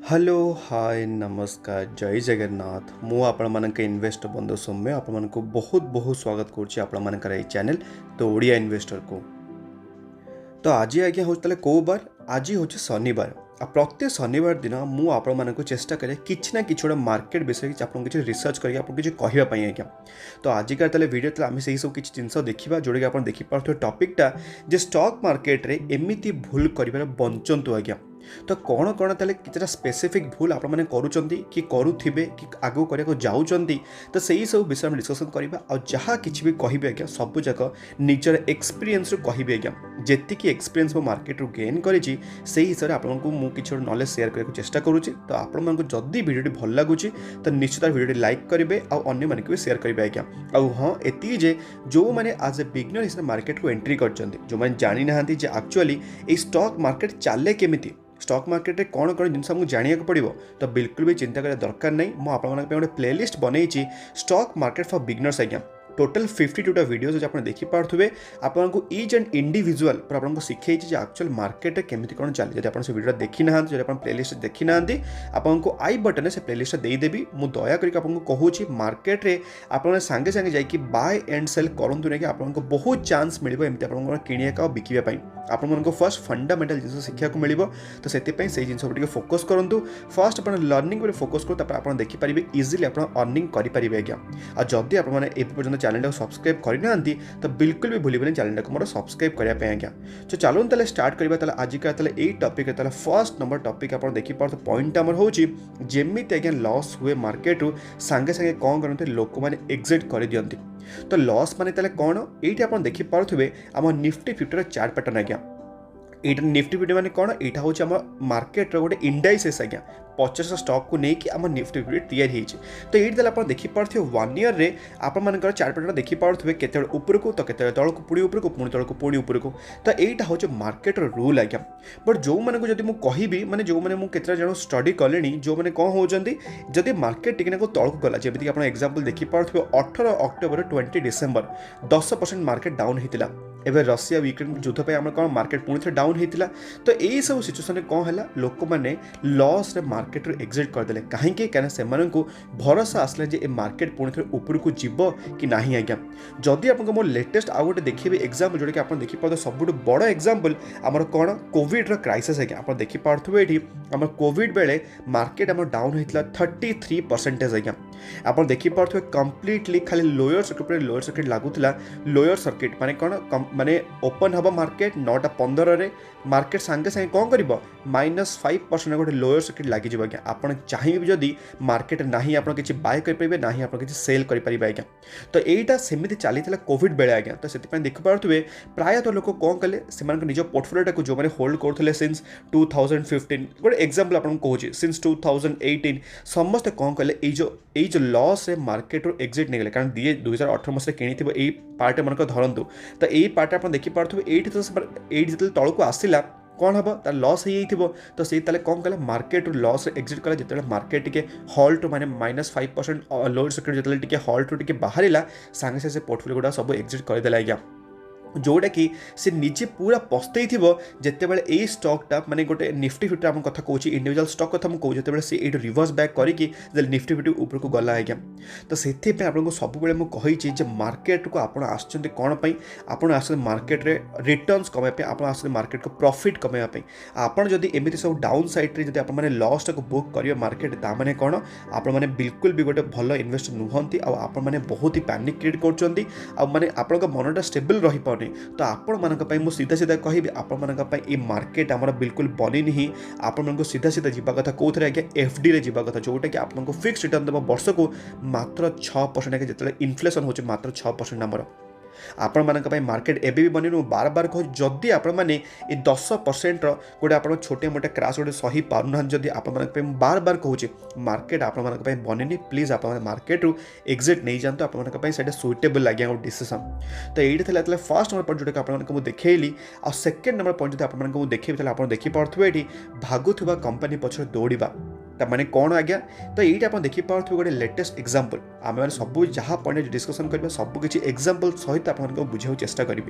Hello hi नमस्कार जय जगन्नाथ मु आपण मानक इन्वेस्टर बंधु सौम्य आपण मानक बहुत बहुत स्वागत करुच्ची आपण मानकर ये चैनल तो ओडिया इन्वेस्टर को। तो आज आज्ञा हूँ ताले को बार आज हूँ शनिवार आ प्रत्येक शनिवार दिन मु आपण मानक चेष्टा करे किछि ना किछि गोटे मार्केट विषय कि आपन किछि रिसर्च करके आपन किछि कहबा पई आज्ञा। तो आजिका ताले वीडियो ताले आम से सब किछि जिंस देखिबा जोडे आपन देखि पारथो टॉपिकटा जे स्टॉक मार्केट रे एमिति भूल करिबार बंचंतु आज्ञा। तो कौन कौन ताले कितना स्पेसिफिक भूल आपण माने करूचंती कि करूथिबे कि आगो करिया जाउचंती तो सही सब विषय में डिस्कशन करबा और जहाँ किछि भी कहबे आज्ञा सब जाक निजर एक्सपीरियंस रो कहबे आज्ञा। जेतिकी एक्सपीरियंस मो मार्केट रो गेन करिछि सेही हिसाब रे आपनको मु किछि नॉलेज शेयर करके चेष्टा करूछि। तो आपण मानको जदी वीडियो भल लागुछि तो निश्चित वीडियो लाइक करिवे और अन्य मानक भी शेयर करिवे आज्ञा। और हां एति जे जो माने एज ए बिगिनर इस मार्केट को एंट्री करचंती जो माने जानि नाहंती जे एक्चुअली ए स्टॉक मार्केट चाले केमिति स्टॉक मार्केट रे कौन कौन जिन हमको जानिया पड़ो तो बिल्कुल भी चिंता करिया दरकार नहीं। मु आपन गोटे प्लेलिस्ट बनई स्टॉक मार्केट फॉर बिगिनर्स आज्ञा। टोटल 52 वीडियोज आप देखि पार्थुबे आपको ईच एंड इंडिविजुअल पर आपको शिखई एक्चुअल मार्केट केमिति कौन चली। जब आप से वीडियो देखी ना जब आप प्लेलिस्ट देखी ना आपको आई बटन से प्लेलिस्ट देदेवी मु दया करके आपको कहूँ मार्केट रे आप सांगे सांगे जाकि बाय एंड सेल करूँ कि आपको बहुत चांस मिले एमती आप किणिया बिकापी आपको फर्स्ट फंडामेंटल जिन शिक्षा मिल। तो से जिन फोकस करूँ फर्स्ट आप लर्निंग फोकस करूँ आप देखिपारे इजिली आप अर्निंग करेंगे आज्ञा। और जदि आप चैनल को सब्सक्राइब करना तो बिल्कुल भी भूलिए चैनल को मोर सब्सक्राइब करने आज्ञा। तो चलो ताले स्टार्ट करवा आजिका यही टॉपिक फर्स्ट नंबर टॉपिक आप देखिपार पॉइंट आमर हूँ जमी आज्ञा लॉस हुए मार्केट रू सांगे सांगे कौन करते लोक मैंने एग्जिट कर दियंती। तो लॉस माने ताले कौन ये आप देखिपारे आम निफ्टी 50 चार्ट पैटर्न आज्ञा। ये निफ्टी 50 माने कौन यहाँ हूँ आम मार्केट गोटे इंडाइसेस आज्ञा 50 स्टॉक को लेकिन आम निफ्टी 50 तैयारी होती। तो ये आप देखिपारे 1 ईयर रे आपर चार्ट पैटर्न देखिपारे केते उपरको तो केते तलको पुणी उपरको पुणी तलको पुणी उपरको। तो यहाँ हूँ मार्केट रूल आज्ञा। बट जो मानक जब मुझे कहबी माने जो मैंने मुझे जन स्टडी कले जो मैंने कौन होती जदि मार्केट टिके तलको गला जमीक आप एग्जांपल देखिपारे 18 अक्टोबर 20 डिसेम्बर 10% मार्केट डाउन होता। एवं रशिया यूक्रेन युद्ध पे आम कौन मार्केट पुणी थे डाउन होता। तो यही सब सिचुएसन कौन है लोक मैंने लॉस रे मार्केट रू एग्जिट करदे कहीं से भरोसा आसले जे मार्केट पुणी थे उपरको जीव कि नहीं आज्ञा। जदि आप मोर लेटेस्ट आउ गोटे देखिए एग्जांपल जोटा कि आप देखिए सब बड़ एग्जांपल आमर कौन कोविड क्राइसिस आज्ञा। आप देखिपारे ये आम कोविड बेले मार्केट आम डाउन होता 33% आज्ञा। आप देखिपारे कंप्लीटली खाली लोअर सर्किट लगुला लोअर सर्किट माने कौन माने ओपन हम मार्केट 9:15 मार्केट सांगे सांगे कौन कर -5% गोटे लोअर सर्किट लगी आज्ञा। आप चाहिए जदि मार्केट ना आप किसी बाय करेंगे ना आप किसी सेल करेंगे आज्ञा। तो यहाँ सेमती चली कोविड बेले आज्ञा। तो से देखिपारे प्रायतः लोक कौन कले से निज पोर्टफोलियो को जो मैंने होल्ड करते सिंस 2015 गोटे एग्जांपल आपको कहूँ सिंस 2018 समस्ते कौन कले जो लॉस रे मार्केट रू एग्जिट नहीं गले कारण 2018 मसीह किणी पार्ट मन धरतु। तो यही पार्ट आप देखिपारे ये जो तौक को आसला कौन हम तार लॉस हो तो सी ताले कौन कला मार्केट लॉस एग्जिट कला जिते मार्केट टिके हॉल्ट माने -5% लोअर सर्किट जो टिके हॉल्ट टिके बाहर सांगे से पोर्टफोलियो गुड़ा सब एग्जिट करदे आज्ञा। जोटा कि से निजे पूरा पस्ते जिते बड़े ये स्टॉकटा माने गोटे निफ्टी 50 आम कथा कहूँ इंडिविजुअल स्टॉक कथा मुझे जिते से ये रिवर्स बैक करके निफ्टी 50 ऊपर को गला आज्ञा। तो से आपको सब मुझे मार्केट को आप कौन आप मार्केट रे रिटर्न्स कमाई आप मार्केट को प्रॉफिट कमाई आप जदि एमती सब डाउन साइड जब आप लॉस टाक बुक करेंगे मार्केट ताने कौन आप बिल्कुल भी गोटे भल इन्वेस्टर नुहंती आप बहुत ही पैनिक क्रिएट कर मनटा स्टेबल रही पाने। तो आपण सीधा सीधा कहि आपण मार्केट आमर बिल्कुल बनी नहीं आपण सीधा सीधा जीवा कथा कौन आज्ञा एफडी रे जीवा कथा जोटा कि आपको फिक्स रिटर्न देव वर्ष को मात्र 6% जो इनफ्लेशन हो मात्र 6% आमर आपण मार्केट एबे भी बनी बार बार कह जदि आपण मैंने 10% गोटे आप छोटे मोटे क्राश गोटे सही पारना जदि आप बार बार कहूँ मार्केट आपण बनी प्लीज आप मार्केट रू एग्जिट नहीं जातु आप सुइटेबल लगे गोटे डिसीजन। तो ये फर्स्ट नंबर पॉइंट जोटा आपको देखली आ सेकेंड नंबर पॉइंट जो आपको देखेबी आप देखिपारे ये भागुवा कंपनी पछरे दौड़ा माने कौन आज्ञा। तो ये आप देखिपारे गोटे लेटेस्ट एग्जांपल आम सब जहाँ पॉइंट डिस्कसन करवा सब किसी एग्जांपल सहित आपको बुझाऊ चेष्टा करी।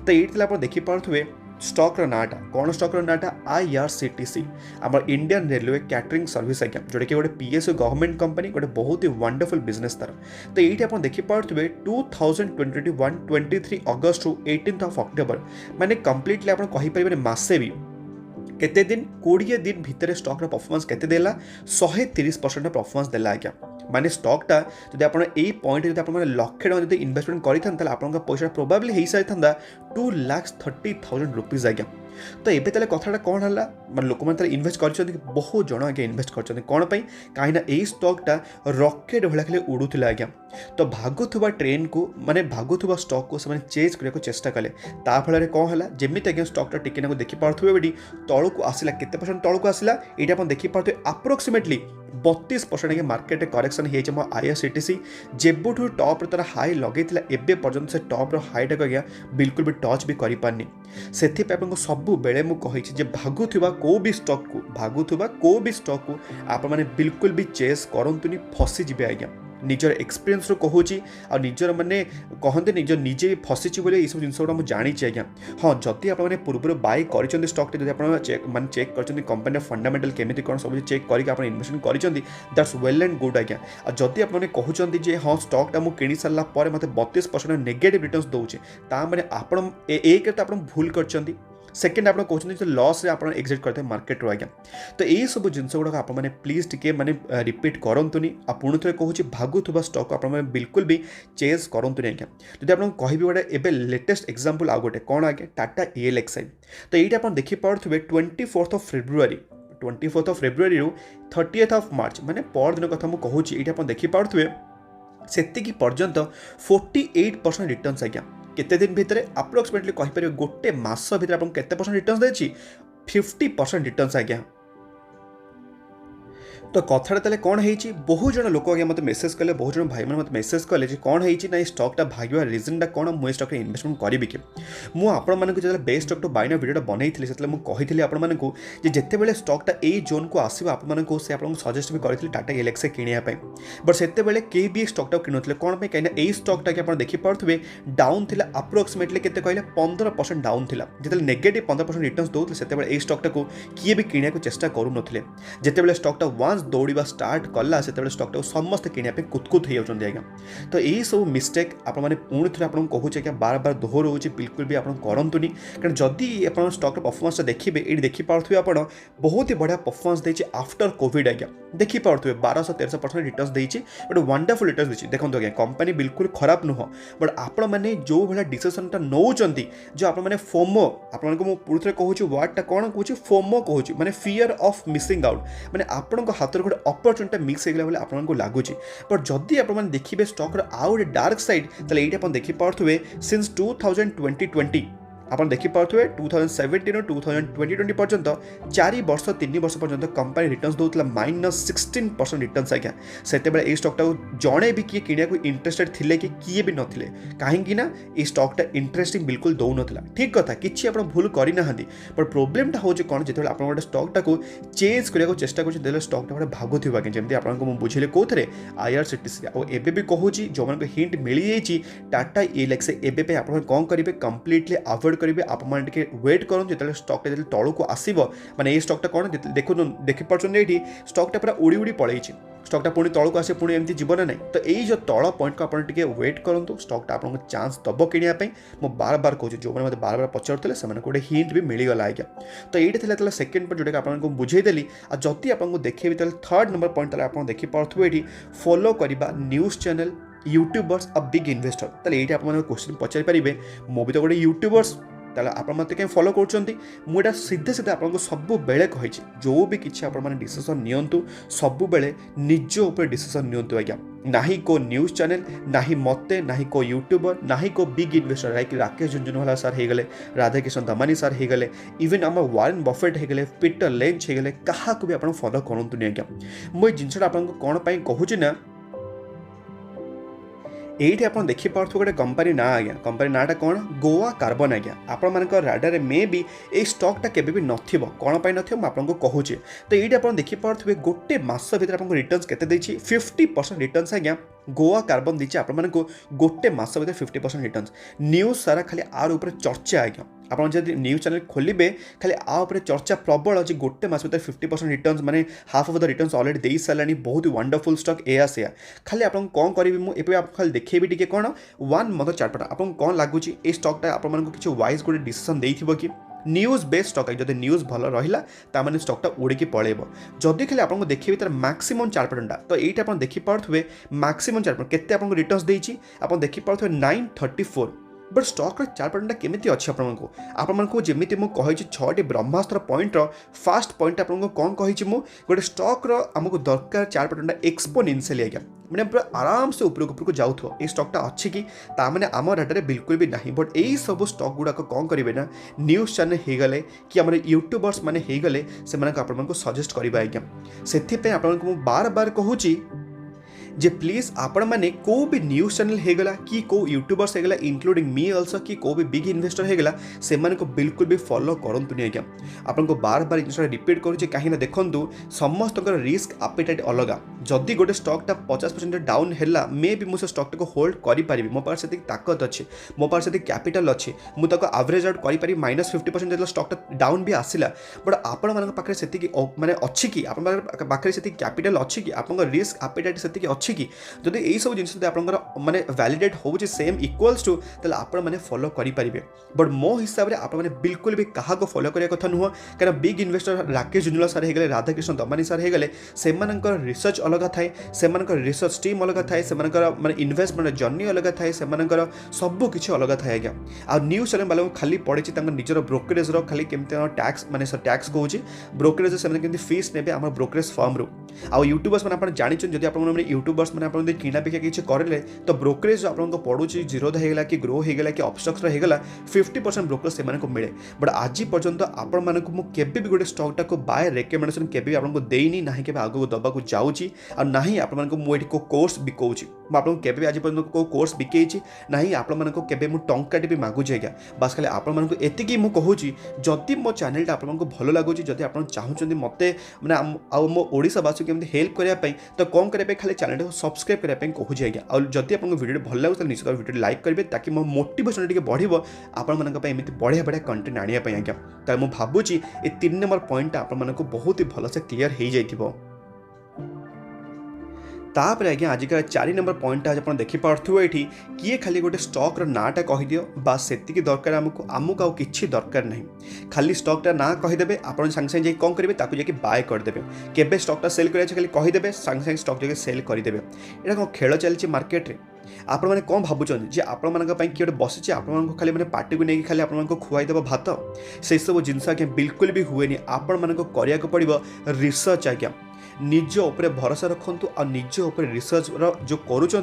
तो ये आप देखिपारे स्टॉक्र नाटा कौन स्टॉक्र नाटा IRCTC आम इंडियन रेलवे कैटरिंग सर्विस आज्ञा जोटा कि गोटे PSU गवर्नमेंट कंपनी गोटे बहुत ही वंडरफुल बिजनेस तार। तो ये आप देखिपे 2021-23 अगस्ट रु 18 अक्टोबर माने कंप्लीटली आप कहीपर मसे भी केते दिन 20 दिन भितर स्टॉक परफॉर्मेंस केते देला 130% परफॉर्मेंस देला आज्ञा माने स्टॉकटा जदि आपण एई पॉइंट जदि आपण लक्षे टका जदि इन्वेस्टमेंट करिथान ताले आपनका पैसा प्रोबेबली हेई सारिथांदा 2,30,000 रुपीज आज्ञा। तो एबे ताले कथाटा कोन हला माने लोक माने इन्वेस्ट करछथि बहुत जण आज्ञा इन्वेस्ट करछथि कोन पई काईना एई स्टॉकटा रॉकेट भला खाली उडुथिला आज्ञा। तो भागुथुबा ट्रेन को माने भागुथुबा स्टॉक को से चेज करने को चेष्टा कले ता फल कौन है जमी आज्ञा स्टॉकटा टिके ना देखी पार्थुबे बेटी तलू को आसला केते परसेंट तलू को आसला ये आप देखी पार्थुबे अप्रोक्सीमेटली 32% मार्केट करेक्शन हो IRCTC जेबुठू टॉप तार हाई लगे एबे पर्यंत से टॉप हाईटा को आज्ञा बिल्कुल भी टच भी कर पारनी से सब बेले मुझे भागुवा को भी स्टॉक को भागुवा को भी स्टॉक को आप बिल्कुल भी चेस करतुनि फसीजे आज्ञा निजर एक्सपीरियंस रो कहूची आ निजर माने कहते निजर निजे फसीची बोले ये सब जिन मुझे जानी आज्ञा। हाँ जदि आप पूर्व बाय कर स्टॉक चेक मान चेक कर कंपनी फंडामेंटल केमी कौन सब चेक करके इन्वेस्टमेंट कर दैट्स वेल एंड गुड आज्ञा। जदि आप कहते जे हाँ स्टॉकटा मुझे किणी सारा पर मत 32% नेगेटिव रिटर्न्स दौचे ताने आप भूल कर सेकेंड आप कहते लॉस आप एक्जिट करते मार्केट रो आज्ञा। तो यही सब जिनस गुड़ाक आप प्लीज टिके माने रिपीट करतुनि आ पुणी थे कहूँ भागुवा स्टॉक आप बिल्कुल भी चेज करतुनि आज्ञा। जब आप कह गोटे एवं लेटेस्ट एग्जांपल आ गोटे कौन आज्ञा टाटा ELXI। तो ये आप देखिपे 24 फेब्रुआरी रु 30 मार्च माने पर दिन कथा मुझे कहूँ ये आप देखिपे से पर्यंत 48% रिटर्न्स आज्ञा केते दिन भितर अप्रोक्सीमेटली कहीपर गोटे मास भितर आपको केते परसेंट रिटर्न्स देछि 50% रिटर्न्स आज्ञा। तो कथा ताले कौन है बहुत जन लोक आगे मत मेसेज कले बहुत जन भाई मत मेसेज कले कौन है ना स्टॉकटा भागवा रिजनटा कौन मुझे स्टॉक इन्वेस्टमेंट करी कि मुझे जो best stock to buy now video बनई से मुझे आपको जिते स्टॉकटा ए जोन को आसो आपको से आपको सजेस्ट भी करी टाटा ELXI किणापी बट से कई भी स्टॉकटा किणुले कौन कहीं यही स्टॉकटा कि आप देखिपे डाउन थी अप्रोक्सीमेटली केते कहले 15% डाउन थी जो नेगेटिव 15% रिटर्न्स दौले से स्टॉकटा को किए भी किणा चेष्टा करूँ जिते स्टॉकटा वांस दौड़ा स्टार्ट कला से स्टॉकटा समस्त किणापी कुतकुत हो जाती आज्ञा। तो यही सब मिस्टेक आपने पुणी थे आपको कहूँ क्या बार बार दोहराऊँ बिल्कुल भी आप करतुनि कारण जदि आप स्टॉक परफॉर्मेंस देखिए ये देखिपे आप बहुत ही बढ़िया परफॉर्मेंस देती आफ्टर कोविड आज्ञा देखिपे 1200-1300% रिटर्न्स देती बट वंडरफुल रिटर्न्स देती देखो आज्ञा कंपनी बिल्कुल खराब नुह बट आपण मैंने जो भाया डिसीजनटा नौकरी जो आपने फोमो आपको पुणी थे कहूँ वर्डटा कौन कहूँ फोमो कहूँ मैंने फियर ऑफ मिसिंग आउट मैंने आपण हाथ गोटे अपरचुनिटी मिक्स होगा बोले आपको लगुच बट जदि आप देखिए स्टॉक आउ गोटे डार्क साइड तो ये देखिपे सिंस 2020 आप देखिपे 2017 2020 पर्यंत 4 वर्ष 3 वर्ष पर्यंत कंपनी रिटर्न्स दौला -16% रिटर्न्स आज्ञा से स्टॉकटा जड़े भी किए किणा को इंटरेस्टेड थे कि किए भी नथिले कहीं ये स्टॉकटा इंटरेस्टिंग बिल्कुल दौ ना ठीक कथा कि आप भूल करना बट प्रोब्लेमटा हूँ कौन जो आप गोटे स्टॉकटा को चेंज करने चेष्टा कर स्टॉकटा गोटे भागुवा जमी आपको बुझे कौन IRCTC और भी कहूँ जो हिंट मिल जाइए टाटा ELXI एवं आप कौन करेंगे कंप्लीटली अवॉइड करेंगे आप वेट करूँ जो स्टॉकटा जो तलू को आसो माने ये स्टॉकटा कौन देखो देखिपारे ये स्टॉकटा पूरा उड़ी उड़ी पड़े स्टॉकटा पुणी तलू को आसे पुणी एमती जीवन ना तो यही जो तल पॉइंट को आप वेट करूँ स्टॉकटा आपको चांस दब किणापी मुझे बार बार कहूँ जो मैंने बार बार पचारे से गोटे हिंट भी मिलगला आज्ञा। तो ये था सेकेंड पॉइंट जोटा आपको बुझेदेली आ जदि आपको देखेबी थर्ड नंबर पॉइंट आप देखिपे ये फॉलो करवा news channel YouTubers a big investor तो ये आप क्वेश्चन पचारि पारे मो भी तो गोटे यूट्यूबर्स ताले आप मत कहीं फॉलो कर मुझे सीधे सीधे आपको सब बेले कही जो भी किसी आप डिसीजन नियंतु सब बेले निज उपर डिसीजन नियंतु आज्ञा ना ही को न्यूज़ चैनल ना ही मते ना ही को यूट्यूबर ना ही को big investor like Rakesh Jhunjhunwala sir हो गले राधाकिशन दमानी सर हो गले इवन आम वारेन बफेट हो गले पीटर लेंच हो गले क्या भी आप फॉलो करतुनि आज्ञा। मुझे जिनसा आपको कौन कहूँ ना ये आप देखिपे गोटे कंपनी ना आज्ञा कंपनी नाटा कौन गोवा कार्बन आज्ञा आपण राडार मे भी ये स्टॉकटा केबे भी नथिबो कौन पाई नथिबो मैं आपको कहूँ तो ये आप देखिपे गोटे मास भीतर आपको रिटर्न्स केते देछि 50% रिटर्न्स आज्ञा गोवा कार्बन दीची आपको गोटे मास भीतर 50% रिटर्न्स न्यूज सारा खाली आर ऊपर चर्चा आज्ञा ଆପଣ ଯଦି न्यूज चैनल खोलिबे खाली आ ऊपर चर्चा प्रबल जे गोटे मास भीतर 50% रिटर्न्स माने half of the returns already देई सालानी बहुत वंडरफुल स्टॉक एया से खाली आपन कोन करबी मु एपे आप खाली देखैबी टिके कोन 1 मंथ चार्ट पर आपन कोन लागुची ए स्टॉक ता आपन मन को किछ वाइज गोटे डिसीजन देइथिबो कि न्यूज बेस्ड स्टॉक है जदि न्यूज भल रहा ताने स्टॉकटा उड़ीकी पलैब जदि खाली आपको देखिए तार मैक्सिमम 4% तो ये आप देखिपे मैक्सिमम 4% केते आपको रिटर्न्स देती आप देखिपे 934 बट स्टॉक 4% केमी अच्छी आपको जमी मुझे 6टी ब्रह्मास्त्र पॉइंट फास्ट पॉइंट आपको कौन कही गोटे स्टॉक आमको दरकार 4% एक्सपोनेंशियली आज्ञा मैंने पूरा आराम से उपरको जाऊ ये स्टॉकटा अच्छी कि ताने आम डाटा बिल्कुल भी नहीं बट यही सब स्टॉक गुड़ाक कौन करेंगे ना न्यूज चैनल हो गले कि आम यूट्यूबर्स मैंने हो गले से आपको सजेस्ट करेंगे आज्ञा से आपको बार बार कहूँ जे प्लीज आपण मैंने को भी न्यूज चैनल होगला कि को यूट्यूबर्स होगला इंक्लूडिंग मी ऑल्सो कि को भी बिग इन्वेस्टर होगला से को बिल्कुल भी फॉलो करंतुनी आज्ञा आपन को बार बार जिन रिपीट करूँ कहीं देखु समस्त रिस्क एपेटाइट अलग जदि गोटे स्टॉकटा 50% डाउन है मे भी मुझे स्टॉकटा को होल्ड करें मो पास से ताकत अच्छे मो पास से कैपिटल अच्छे मुझे एवरेज आउट करें -50% जो स्टॉकटा डाउन भी आसला बट आपण मान पाखे से माने अच्छी कि आप पाखे से कैपिटल अच्छी कि आप रिस्क एपेटाइट से अच्छी कि जदि यही सब जिन आपंकर माने वैलिडेट हो सेम इक्वल्स टू ताले आपण माने फॉलो करेंगे बट मो हिसाब से आप बिल्कुल भी क्या फॉलो करने कथा नुह क्या बिग इन्वेस्टर राकेश जुंजुला सार हो गए राधाकृष्ण दमानी सार हो गए से रिसर्च अलग थाए से रिसर्च टीम अलग थाए से माने इन्वेस्टमेंट जर्नी अलग थाए से सबू किसी अलग थाए आज्ञा आ न्यूज चैनल वाला खाली पड़ी निजर ब्रोकरेज खाली केमती टैक्स माने टैक्स कहूँ ब्रोकरेज से फीस ने आम ब्रोकरेज फर्म रू आ यूट्यूबर्स मैंने जानते जब आप यूट्यूबर्स मैंने आप किना बिका किसी करेंगे तो ब्रोकरेज आपको पड़ूँ जीरोधा होगा कि ग्रो होगा कि अपस्टक्स होगा 50% ब्रोकरेज से मिले बट आज पर्यंत आपण मानक मुझे भी गोटे स्टॉकटा को बाय रेकमेंडेशन के आपको देनी ना के आगे दबाक जाऊँगी और ना आपको को कोर्स बिकाऊँगी मुझे आज पर्यंत को कोर्स बिकई ना आपण टाटे भी मागुचे आज्ञा बास खाली आपण एति कहूँ जदि मो चैनल आपको भल लगुच जदि आप चाहते मत मैंने मो ओडावासी केमती हेल्प करने तो कौन करने खाली चैनल को सब्सक्राइब करने कहूँ आज्ञा और जदि आपको वीडियो भल लगे तो निश्चित वीडियो लाइक करेंगे ताकि मो मोटिवेशन टी बढ़ आपण एमती बढ़िया बढ़िया कंटेंट आने आज्ञा तो मुझे भावुची ये 3 नंबर पॉइंट आपको बहुत ही भलसे क्लीयर हो जाइए तापर आज्ञा आजिका 4 नंबर पॉइंट आज आप देखिपे ये किए खाली गोटे स्टॉक नाटा कहीदि बास से दरकार आमको आमको आउ कि दरकार ना खाली स्टॉकटा ना कहीदेवे आप सांगे सांगे कौन करेंगे ताकू जाकि बाय करदे केबे स्टॉकटा सेल कर खाली कहीदेवे सांगे सांगे स्टॉक जाके सेल करदे यहाँ कौन खेल चलती मार्केट रे आपण मैंने कौन भावुं जे आपण मान किए गोटे बसी आपण खाली मैंने पार्टी को लेकिन खाली आपको खुआईदेव भात से सब जिनस आज्ञा बिल्कुल भी हुए आपण मानक कराया पड़ो रिसर्च आज्ञा निज उपर भरोसा रखु और निज उपर रिसर्च जो करुँच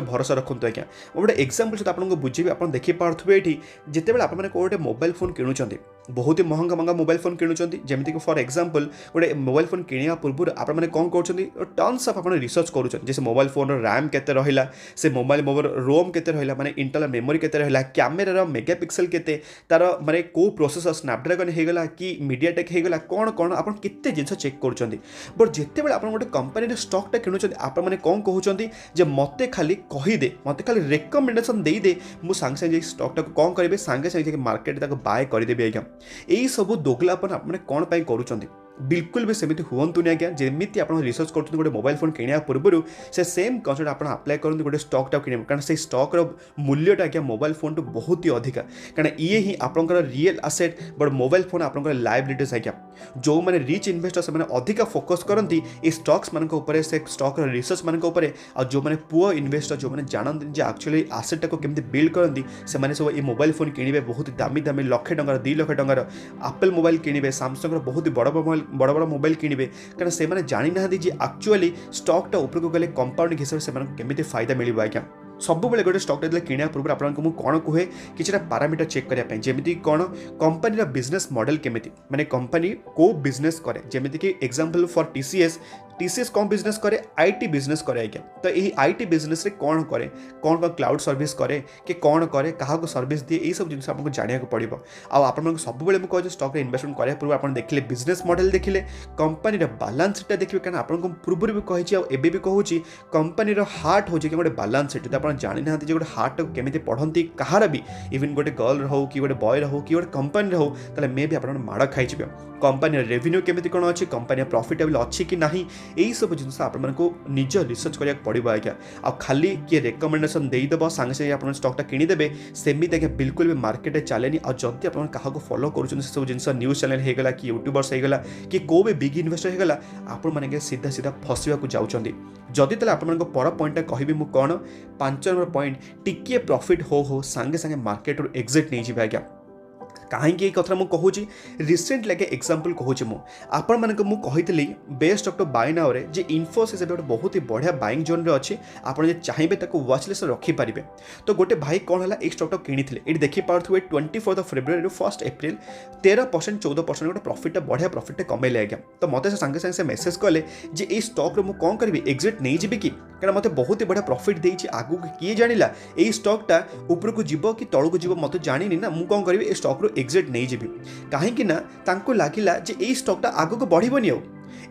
भरोसा रखु आज्ञा गोटे एग्जाम्पल सहित आपको बुझे आप देखिपे ये जिते आप गोटे मोबाइल फोन किणुंट बहुत ही महंगा महंगा मोबाइल फोन किणुंट जमीक फॉर एग्जाम्पल गोटे मोबाइल फोन किणा पूर्व आपने कौन कर टन्स ऑफ आप रिसर्च करुँच जैसे मोबाइल फोन रैम केते रहिला से मोबाइल रोम केते रहिला माने इंटरनल मेमोरी केते रहिला कैमेरा मेगापिक्सल केते तार माने को प्रोसेसर स्नैपड्रैगन होगला कि मीडियाटेक होगला कौन कौन आप केते जिनस चेक करुँच बट जिते आप गोटे कंपनी स्टॉकटा किणुंट आप मैंने कौन कहते मत खाली कहीदे मत खाली रेकमेंडेशन देदे मुझे सांगे सांगे स्टॉकटा को कौन करेंगे सांगे सांगे मार्केट बाय करदेवी आज्ञा यही सब दोगलापन आपने कौन करुँच बिल्कुल भी सेमती हुंतुनि आज्ञा जमीती आप रिसर्च कर गोटे मोबाइल फोन किणा पूर्व से सेम कनसेप्ट आप अप्लाई करूँ गोटे स्टॉकटा कि कारण से स्टॉक मूल्यटा आज्ञा मोबाइल फोन टू बहुत ही अधिका कारण ये ही आपंकर real asset but mobile phone आपंकर लायबिलिटीज आज्ञा जो मैंने रिच इन्वेस्टर से अधिका फोकस करती ये स्टॉक्स मान से स्टॉक रिसर्च मान जो मैंने पुअर इन्वेस्टर जो मैंने जानते एक्चुअली आसेटा को केमती बिल्ड करती से सब ये मोबाइल फोन किणवे बहुत दामी दामी लक्षे टंकार 2 लाख टंकार एप्पल मोबाइल किणवे सैमसंग बहुत बड़ बड़ बड़ मोबाइल किणवे कारण से जानी ना एक्चुअली स्टॉकटा उपरको गले कंपाउंडिंग हिसाब से केमती फायदा मिल आज्ञा सब बेले गोटे स्टॉकटा जो किणा पूर्व आपको कौन कहे कि पारामीटर चेक करने जमी कौन कंपनी बिजनेस मॉडल केमिति माने कंपनी को बिजनेस करे जमीती कि एग्जांपल फॉर टीसीएस टीसीएस कौन बिजनेस करे आईटी बिजनेस करे आज्ञा तो यही आईटी बिजनेस रे कौन करे कौन कौन क्लाउड सर्विस करे कि कौन करे क्या सर्विस दिए यही सब जिन आपको जानने को पड़ो आपको सब मुझे स्टक इन्वेस्टमेंट कराया पूर्व आप देखिले बिजनेस मॉडल देखिले कंपनी बैलेंस शीट देखिए कहीं आपको पूर्व भी कही एबी भी कहूँ कंपनी हार्ट हो गोटे बैलेंस शीट आप जानी ना गोटे हार्ट केमी पढ़ती कहार भी इवन गोटे गर्ल हो कि गोटे बॉय हो कि गोटे कंपनी हो ताले मे भी आप माड़ खाई कंपनी रेवेन्यू केमी कौन अच्छी कंपनी प्रॉफिटेबल अच्छी कि ना यही सब जिन आपको निज रिसर्च कराया पड़ो आज्ञा आ खाली किए रेकमेंडेसन देदेव सांगे सांगे आप स्टकटा किणीदेवे सेमती आज्ञा बिल्कुल भी मार्केट चलेनी और जदि आप क्या फॉलो कर सब जिन न्यूज चैनल होगा कि यूट्यूबर्स होगा कि को भी बिग इन्वेस्टर होगा आप सीधा सीधा फसवा जाऊँगी जदि तेल आप पर पॉइंट कहबी मु कौन 5 नंबर पॉइंट टिके प्रॉफिट हो सांगे सांगे मार्केट रू एग्जिट नहीं जी आज्ञा कहीं कथा मुझे कहूँ रिसेंट लगे एग्जांपल कहूँ आपण मानक मुझे best stock to buy now रे जे इन्फोसिस गोटे बहुत ही बढ़िया बाइंग जोन रे अच्छे आपड़ चाहिए व्वाच लिस्ट रखिपारे तो गोटे भाई कौन है एक स्टॉक किनी ये देखिपे 24 फेब्रुआरी 1 एप्रिल 13% 14% गोटे प्रॉफिट बढ़िया प्रॉफिट कमेले आज्ञा तो मत सांगे सांगे मेसेज कले जे ये स्टॉक मुझे कौन करी एग्जिट नहीं जी कि मत बहुत ही बढ़िया प्रॉफिट देती आगू किए जाना ये स्टॉकटा उपरकू जीव कि तौक जीव मत जानी ना मुझे कौन करी स्टॉक रू एग्जिट नहीं जी कहीं लगिला जे ये स्टॉकटा आगू को बढ़िबनी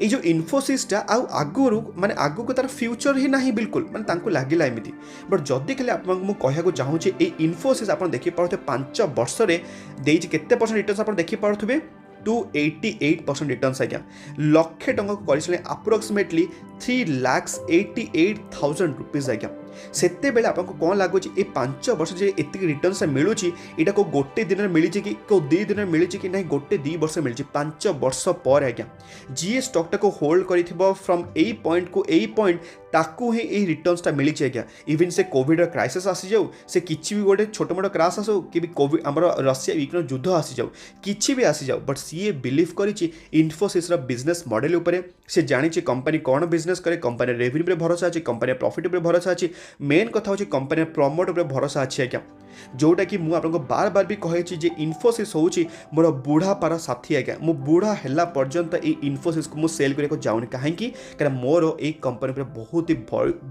ये जो इन्फोसिसटा आगुरु माने आगु को तार फ्यूचर ही नहीं बिल्कुल माने लगिला एमती बट जदि खाली आपको चाहूँगी ये इन्फोसिस आप देखिपे 5 वर्ष में केते परसेंट रिटर्न आप देखिपे 288% रिटर्न्स आज्ञा लक्षे टंका कर अप्रोक्सीमेटली 3,88,000 रुपीज आज्ञा सेते बेले आपको कौन लगुच ये 5 वर्ष जे एति रिटर्न्स मिलूँ यहाँ को गोटे दिन में मिली कि 2 दिन में मिली कि ना गोटे 2 वर्ष मिली 5 वर्ष पर आज्ञा जी स्टॉकटा को होल्ड कर फ्रॉम ए पॉइंट को ए पॉइंट ताकू ही ये रिटर्न्सटा मिली आज्ञा इवन से कोविड क्राइसिस आसी जाऊ से किसी भी गोटे छोट मोट क्राश आसो कि कोविड आम रशिया यूक्रेन युद्ध आसी जाऊ किसी भी आसी जाऊ बट सी बिलीव करी इन्फोसिस बिजनेस मॉडल उपरे से जानी कंपनी कौन बिजनेस करे कंपनी रेवेन्यू पे भरोसा अच्छी कंपनी प्रॉफिट पे भरोसा अच्छी मेन कथा हूँ कंपनी प्रमोट पे भरोसा अच्छी आज्ञा जोटा कि मुझे बार बार भी कही इन्फोसिस हूँ मोर बुढ़ा पार साथी आज्ञा मु बुढ़ा है पर्यंत ये इन्फोसिस को सेल करने जाऊनी कहीं मोर ये कंपनी पर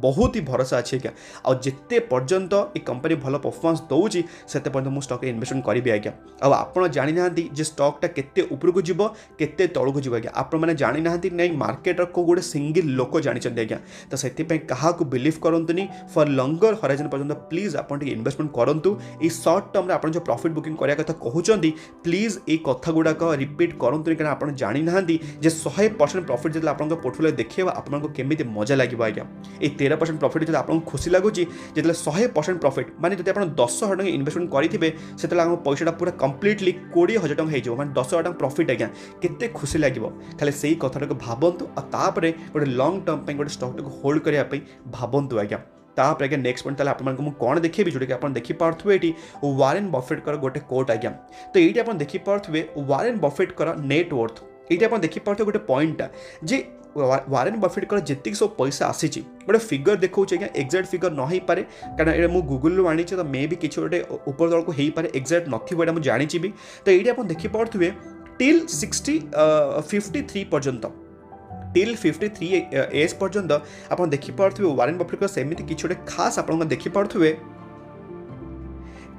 बहुत ही भरोसा अच्छे आज्ञा और जिते पर्यंत ये कंपनी भल परफॉर्मेंस दौर से मुझे स्टॉक इन्वेस्टमेंट करी आज्ञा आप जानी ना स्टॉकटा केते उपरकू जीव केते तौक जीव आज्ञा आपने जानी ना नहीं मार्केट को गोटे सिंगल लोक जानी आज्ञा तो से क्या बिलीव करंतुनी फॉर लंगर हराइजन पर्यंत प्लीज आप इन्वेस्टमेंट करूँ ये सर्ट टर्म आप जो प्रॉफिट बुकिंग करने कथा कहते प्लीज ये कथा गुड़ाक रिपीट करूँ कहीं आप जानी ना 100% प्रॉफिट जो आप पोर्टफोलियो देखा आपको केमी मजा लगे आज्ञा ये 13% प्रॉफिट जो आपको खुशी लगुच जो 100% प्रॉफिट माने जो आप 10,000 टका इन्वेस्टमेंट करेंगे से पैसा पूरा कम्प्लीटली 20,000 टका हो 10,000 टका प्रॉफिट आज्ञा केते खुशी लगे खाली से कथा भावतु और गोटे लंग टर्म गोटे स्टॉक को होल्ड करने भावतु आज्ञा तापर आज्ञा नेक्स्ट पॉइंट आपको कौन देखिए जोटा कि आप देखिपे ये वारेन बफेट गोटे कोट आज्ञा तो ये आप देखिपे वारेन बफेट नेटवर्थ ये आप देखिपे गोटे पॉइंटा जे वारेन बफेट जी सब पैसा आसी गोटे फिगर देखा आज्ञा एक्जाक्ट फिगर न हो पारे कारण मुझे गूगल आनी तो मे भी किसी गोटे ऊपर तौक हो पारे एक्जाक्ट नथिबो मुझे जानी भी तो ये आप देखिपे टिल 53 पर्यंत टिल 53 एज पर्यंत आप देखिपे वारेन बफेट सेमती किसी गोटे खास आप देखिपे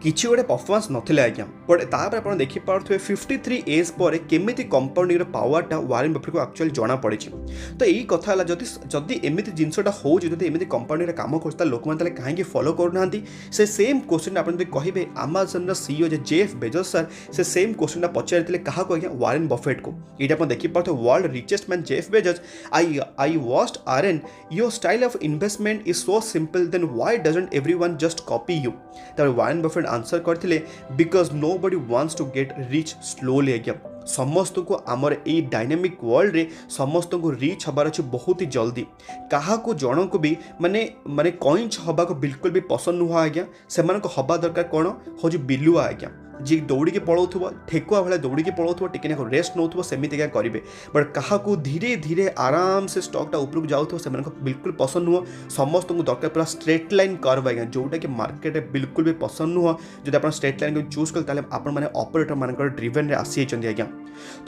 किसी गोटे परफॉर्मेंस नथिले आज्ञा बट तापर आप देखिपे 53 एज पर केमिति कंपाउंडिंग पावरटा वारेन बफेट को एक्चुअली जना पड़ी तो यही कथा है जदि एमती जिनसा हो एमती कंपाउंडिंग काम करता लोक मैंने कहीं फॉलो करना से सेम क्वेश्चन आप कहे Amazon CEO Jeff Bezos sir से सेम क्वेश्चन पचारि क्या आज्ञा वारेन बफेट को ये आप देखिपे world richest man Jeff Bezos I watched Warren your style of investment is so simple then why doesn't everyone just copy you तब Warren Buffett answer करथिले because nobody wants to get rich slowly आज्ञा समस्त को आमर a dynamic world रे समस्त को rich हबार अच्छे बहुत ही जल्दी क्या जन को भी माने माने कईंच हवा को बिल्कुल भी पसंद नुह आज्ञा से हवा दरकार कौन हूँ बिलुआ आज्ञा जी दौड़ी के पलाउथुबो ठेकुआ भाया दौड़ी के पलाउथुबो टिके ना रेस्ट नौथुबो सेमिति क्या करेंगे बट क्या धीरे धीरे आराम से स्टॉकटा उपरକୁ जाऊथुबो से बिल्कुल पसंद नुह समस्त को दरकार पूरा स्ट्रेट लाइन कर्व आज्ञा जोटा कि मार्केट बिल्कुल भी पसंद नुह जो आप स्ट्रेट लाइन को चूज कले आप ऑपरेटर मान ड्रिवेन रे आसी आज्ञा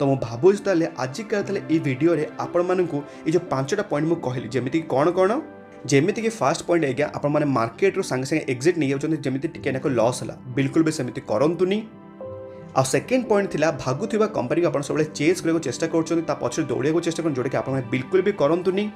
तो मुझे भावुँ आजिका वीडियो आपण को ये जो 5टा पॉइंट मुझे कहली जमीती कौन कौन जमीती कि फास्ट पॉइंट आज्ञा आपण मैंने मार्केट रू सांगे सांगे एक्जिट नहीं जाऊँ जमीती टिके नाक लॉस है बिल्कुल भी सेमती करंतुनी आ सेकेंड पॉइंट थिला भागुथिबा कंपनी को आप सब चेस करने चेष्टा कर पछरे दौड़िया चेष्टा कर जोटा कि आप बिल्कुल भी करंतुनी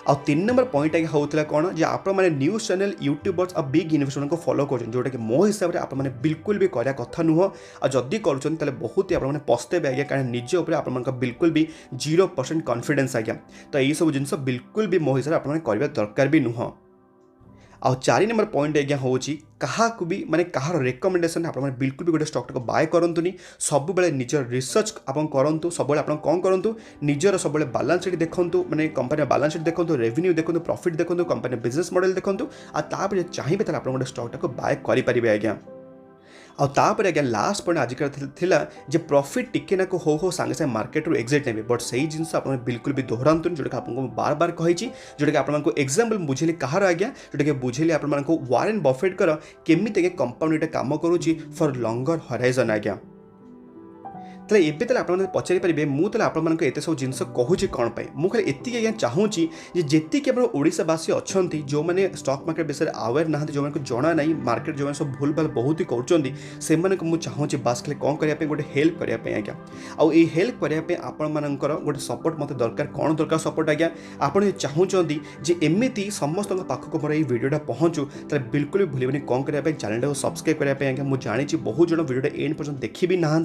आ 3 नंबर पॉइंट आगे होता कौन जे आप न्यूज चैनल यूट्यूबर्स और बिग इन्वेस्टर को फॉलो कर जोटा कि मो हिसाब से आप बिल्कुल भी करा कथा नुह आ जदि कर बहुत ही आप पस्तेबे आज्ञा कारण निजे उपर आप बिल्कुल भी 0% कॉन्फिडेंस आज्ञा तो यही सब जिन बिल्कुल भी मो हिसाब से आप दरकार भी नुह आ 4 नंबर पॉइंट आज्ञा हूँ क्या भी माने कहार रेकमेंडेशन आप बिल्कुल भी गोटे स्टॉक को बाय करंतुनी सब बेले निजर रिसर्च आप करूँ सब आप कौन करूँ निजर सब बैलेंस शीट देखूँ माने कंपनी बैलेंस शीट देखूँ रेवेन्यू देखूँ प्रॉफिट देखूँ कंपनी बिजनेस मॉडल देखूँ आपर चाहिए आप गोटे स्टॉक को बाय करेंगे आज्ञा आपर आज्ञा लास्ट पॉइंट आजिका थिला जे प्रॉफिट टिके ना हो सांगे सांगे मार्केट रू एक्जिट नेबे बट सही जिन आप बिल्कुल भी दोहरातुनि जोटा आपको बार बार कही जोटा कि आपको एग्जांपल बुझेली कहार आज्ञा जोटा कि बुझेली आपको वारेन बफेट कर केमिति कंपनीटा काम करुच्ची फॉर लॉन्गर हराइजन आज्ञा तेल एबे आप पचारि पारे मुझे आपको एत सब जिनस कहूँ कौन पाई मुझे खाली एति आज्ञा चाहूँगी जी ओडावासी अच्छा जो मैंने स्टॉक मार्केट विषय अवेयर ना जो जना ना मार्केट जो सब भूल भाल बहुत ही कर चाहूँगी बास खाली कौन करने गोटे हेल्प करने आज्ञा आउ ये हेल्प करने आपर गोटे सपोर्ट मत दरकार कौन दरकार सपोर्ट आज्ञा आप चाहूँगी जे एमती समस्त पाखक मोर ये वीडियोटा पहुँचू तो बिल्कुल भी भूलें कौन करने चैनल को सब्सक्राइब करने आज्ञा मुझे जानी बहुत जन वीडियो एंड पर्यटन देखी भी ना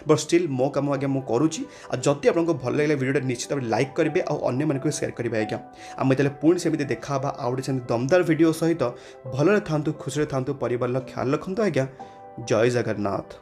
बट स्टिल मो कम आज्ञा मुझे करुच्ची जदि आपको भल लगे वीडियो निश्चित भाव लाइक करेंगे और अन्य शेयर करेंगे आज्ञा आम तेल पुणी सेमती देखा आउटे से दमदार वीडियो सहित भलरे था खुशी था परिवार ख्याल रखु आज्ञा जय जगन्नाथ।